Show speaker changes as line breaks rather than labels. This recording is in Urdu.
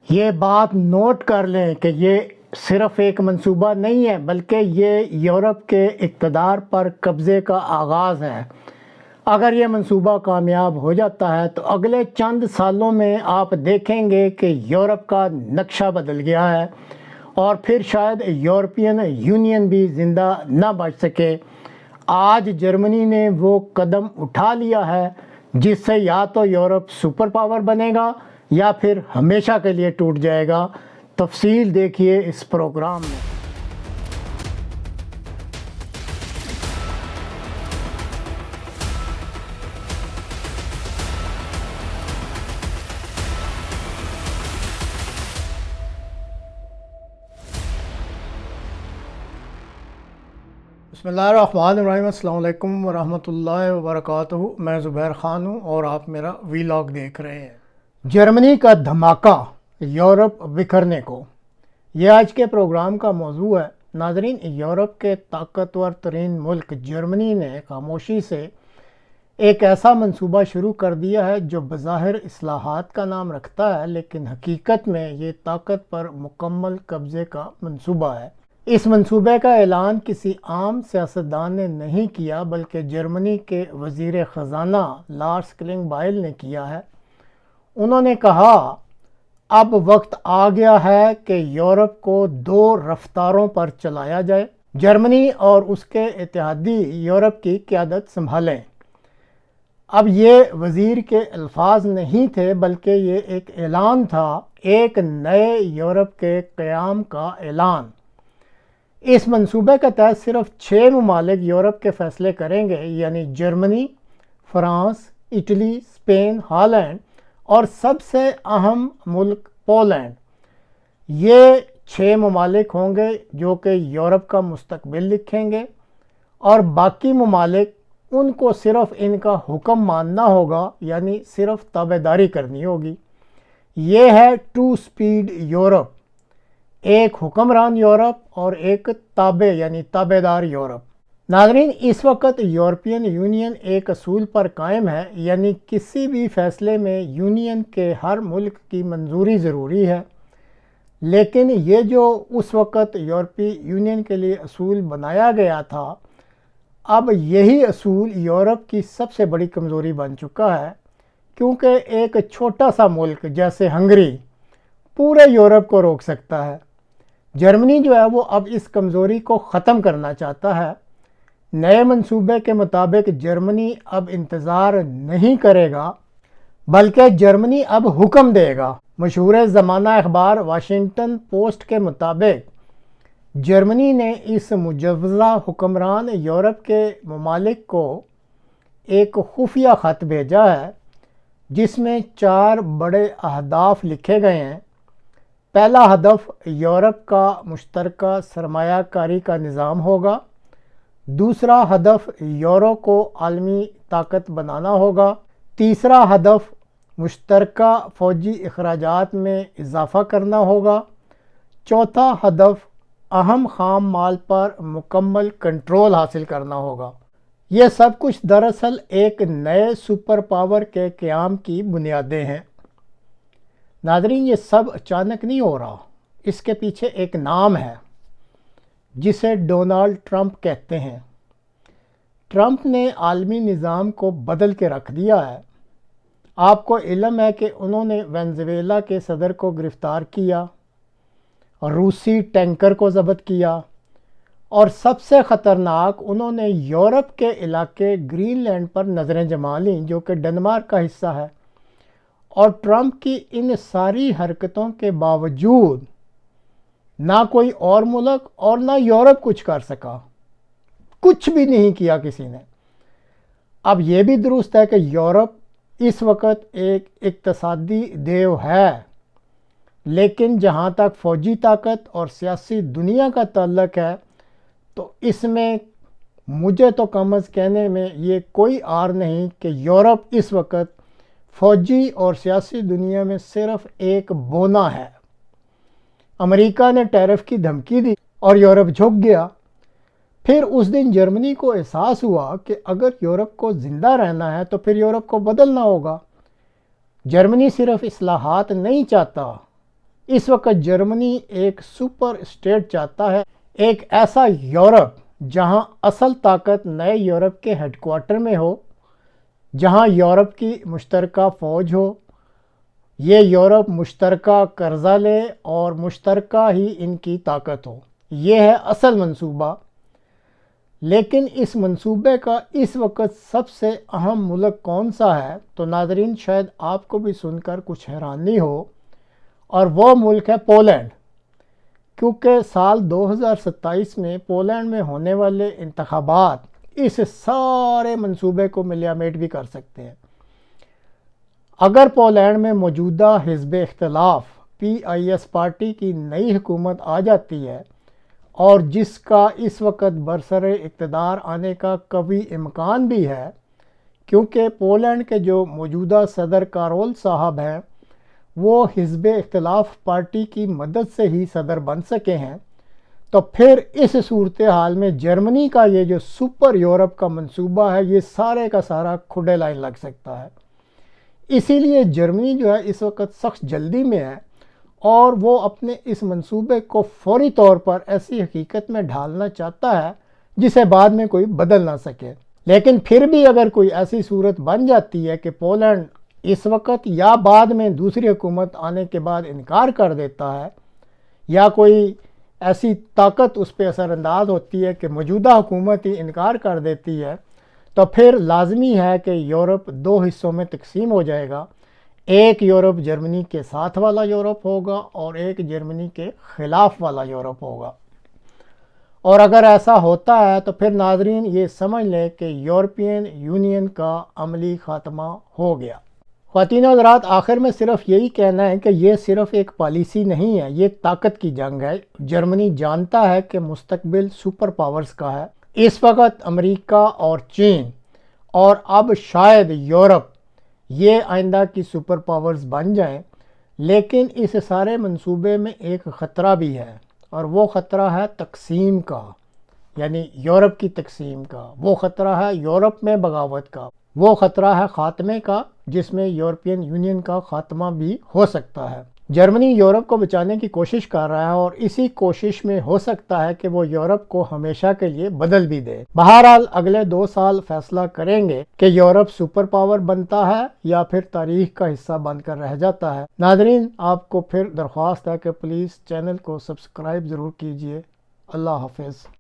یہ بات نوٹ کر لیں کہ یہ صرف ایک منصوبہ نہیں ہے بلکہ یہ یورپ کے اقتدار پر قبضے کا آغاز ہے۔ اگر یہ منصوبہ کامیاب ہو جاتا ہے تو اگلے چند سالوں میں آپ دیکھیں گے کہ یورپ کا نقشہ بدل گیا ہے اور پھر شاید یورپین یونین بھی زندہ نہ بچ سکے۔ آج جرمنی نے وہ قدم اٹھا لیا ہے جس سے یا تو یورپ سپر پاور بنے گا یا پھر ہمیشہ کے لیے ٹوٹ جائے گا۔ تفصیل دیکھیے اس پروگرام میں۔ بسم اللہ الرحمن الرحیم۔ السلام علیکم ورحمۃ اللہ وبرکاتہ۔ میں زبیر خان ہوں اور آپ میرا ویلاگ دیکھ رہے ہیں۔ جرمنی کا دھماکہ، یورپ بکھرنے کو، یہ آج کے پروگرام کا موضوع ہے۔ ناظرین، یورپ کے طاقتور ترین ملک جرمنی نے خاموشی سے ایک ایسا منصوبہ شروع کر دیا ہے جو بظاہر اصلاحات کا نام رکھتا ہے لیکن حقیقت میں یہ طاقت پر مکمل قبضے کا منصوبہ ہے۔ اس منصوبے کا اعلان کسی عام سیاستدان نے نہیں کیا بلکہ جرمنی کے وزیر خزانہ لارس کلنگبائل نے کیا ہے۔ انہوں نے کہا، اب وقت آ گیا ہے کہ یورپ کو دو رفتاروں پر چلایا جائے۔ جرمنی اور اس کے اتحادی یورپ کی قیادت سنبھالیں۔ اب یہ وزیر کے الفاظ نہیں تھے بلکہ یہ ایک اعلان تھا، ایک نئے یورپ کے قیام کا اعلان۔ اس منصوبے کے تحت صرف 6 ممالک یورپ کے فیصلے کریں گے، یعنی Germany, France, Italy, Spain, Holland اور سب سے اہم ملک پولینڈ۔ یہ 6 ممالک ہوں گے جو کہ یورپ کا مستقبل لکھیں گے اور باقی ممالک ان کو صرف ان کا حکم ماننا ہوگا، یعنی صرف تابعداری کرنی ہوگی۔ یہ ہے 2 اسپیڈ یورپ، ایک حکمران یورپ اور ایک تابع یعنی تابعدار یورپ۔ ناظرین، اس وقت یورپین یونین ایک اصول پر قائم ہے، یعنی کسی بھی فیصلے میں یونین کے ہر ملک کی منظوری ضروری ہے، لیکن یہ جو اس وقت یورپی یونین کے لیے اصول بنایا گیا تھا، اب یہی اصول یورپ کی سب سے بڑی کمزوری بن چکا ہے، کیونکہ ایک چھوٹا سا ملک جیسے ہنگری پورے یورپ کو روک سکتا ہے۔ جرمنی جو ہے وہ اب اس کمزوری کو ختم کرنا چاہتا ہے۔ نئے منصوبے کے مطابق جرمنی اب انتظار نہیں کرے گا بلکہ جرمنی اب حکم دے گا۔ مشہور زمانہ اخبار واشنگٹن پوسٹ کے مطابق جرمنی نے اس مجوزہ حکمران یورپ کے ممالک کو ایک خفیہ خط بھیجا ہے جس میں 4 بڑے اہداف لکھے گئے ہیں۔ پہلا ہدف یورپ کا مشترکہ سرمایہ کاری کا نظام ہوگا۔ دوسرا ہدف یورو کو عالمی طاقت بنانا ہوگا۔ تیسرا ہدف مشترکہ فوجی اخراجات میں اضافہ کرنا ہوگا۔ چوتھا ہدف اہم خام مال پر مکمل کنٹرول حاصل کرنا ہوگا۔ یہ سب کچھ دراصل ایک نئے سپر پاور کے قیام کی بنیادیں ہیں۔ ناظرین، یہ سب اچانک نہیں ہو رہا، اس کے پیچھے ایک نام ہے جسے ڈونلڈ ٹرمپ کہتے ہیں۔ ٹرمپ نے عالمی نظام کو بدل کے رکھ دیا ہے۔ آپ کو علم ہے کہ انہوں نے وینزویلا کے صدر کو گرفتار کیا، روسی ٹینکر کو ضبط کیا اور سب سے خطرناک، انہوں نے یورپ کے علاقے گرین لینڈ پر نظریں جما لیں جو کہ ڈنمارک کا حصہ ہے۔ اور ٹرمپ کی ان ساری حرکتوں کے باوجود نہ کوئی اور ملک اور نہ یورپ کچھ کر سکا، کچھ بھی نہیں کیا کسی نے۔ اب یہ بھی درست ہے کہ یورپ اس وقت ایک اقتصادی دیو ہے، لیکن جہاں تک فوجی طاقت اور سیاسی دنیا کا تعلق ہے تو اس میں مجھے تو کم از کہنے میں یہ کوئی عار نہیں کہ یورپ اس وقت فوجی اور سیاسی دنیا میں صرف ایک بونا ہے۔ امریکہ نے ٹیرف کی دھمکی دی اور یورپ جھک گیا۔ پھر اس دن جرمنی کو احساس ہوا کہ اگر یورپ کو زندہ رہنا ہے تو پھر یورپ کو بدلنا ہوگا۔ جرمنی صرف اصلاحات نہیں چاہتا، اس وقت جرمنی ایک سپر اسٹیٹ چاہتا ہے، ایک ایسا یورپ جہاں اصل طاقت نئے یورپ کے ہیڈ کوارٹر میں ہو، جہاں یورپ کی مشترکہ فوج ہو، یہ یورپ مشترکہ قرضہ لے اور مشترکہ ہی ان کی طاقت ہو۔ یہ ہے اصل منصوبہ۔ لیکن اس منصوبے کا اس وقت سب سے اہم ملک کون سا ہے؟ تو ناظرین شاید آپ کو بھی سن کر کچھ حیرانی ہو، اور وہ ملک ہے پولینڈ، کیونکہ سال 2027 میں پولینڈ میں ہونے والے انتخابات اس سارے منصوبے کو ملیامٹ بھی کر سکتے ہیں۔ اگر پولینڈ میں موجودہ حزب اختلاف PIS پارٹی کی نئی حکومت آ جاتی ہے، اور جس کا اس وقت برسر اقتدار آنے کا قوی امکان بھی ہے، کیونکہ پولینڈ کے جو موجودہ صدر کارول صاحب ہیں وہ حزب اختلاف پارٹی کی مدد سے ہی صدر بن سکے ہیں، تو پھر اس صورتحال میں جرمنی کا یہ جو سپر یورپ کا منصوبہ ہے یہ سارے کا سارا کھڈے لائن لگ سکتا ہے۔ اسی لیے جرمنی جو ہے اس وقت سخت جلدی میں ہے، اور وہ اپنے اس منصوبے کو فوری طور پر ایسی حقیقت میں ڈھالنا چاہتا ہے جسے بعد میں کوئی بدل نہ سکے۔ لیکن پھر بھی اگر کوئی ایسی صورت بن جاتی ہے کہ پولینڈ اس وقت یا بعد میں دوسری حکومت آنے کے بعد انکار کر دیتا ہے، یا کوئی ایسی طاقت اس پہ اثر انداز ہوتی ہے کہ موجودہ حکومت ہی انکار کر دیتی ہے، تو پھر لازمی ہے کہ یورپ دو حصوں میں تقسیم ہو جائے گا۔ ایک یورپ جرمنی کے ساتھ والا یورپ ہوگا اور ایک جرمنی کے خلاف والا یورپ ہوگا۔ اور اگر ایسا ہوتا ہے تو پھر ناظرین یہ سمجھ لیں کہ یورپین یونین کا عملی خاتمہ ہو گیا۔ خواتین و حضرات، آخر میں صرف یہی کہنا ہے کہ یہ صرف ایک پالیسی نہیں ہے، یہ طاقت کی جنگ ہے۔ جرمنی جانتا ہے کہ مستقبل سپر پاورز کا ہے۔ اس وقت امریکہ اور چین اور اب شاید یورپ یہ آئندہ کی سپر پاورز بن جائیں، لیکن اس سارے منصوبے میں ایک خطرہ بھی ہے، اور وہ خطرہ ہے تقسیم کا، یعنی یورپ کی تقسیم کا۔ وہ خطرہ ہے یورپ میں بغاوت کا، وہ خطرہ ہے خاتمے کا، جس میں یورپین یونین کا خاتمہ بھی ہو سکتا ہے۔ جرمنی یورپ کو بچانے کی کوشش کر رہا ہے، اور اسی کوشش میں ہو سکتا ہے کہ وہ یورپ کو ہمیشہ کے لیے بدل بھی دے۔ بہرحال اگلے 2 سال فیصلہ کریں گے کہ یورپ سپر پاور بنتا ہے یا پھر تاریخ کا حصہ بن کر رہ جاتا ہے۔ ناظرین، آپ کو پھر درخواست ہے کہ پلیز چینل کو سبسکرائب ضرور کیجئے۔ اللہ حافظ۔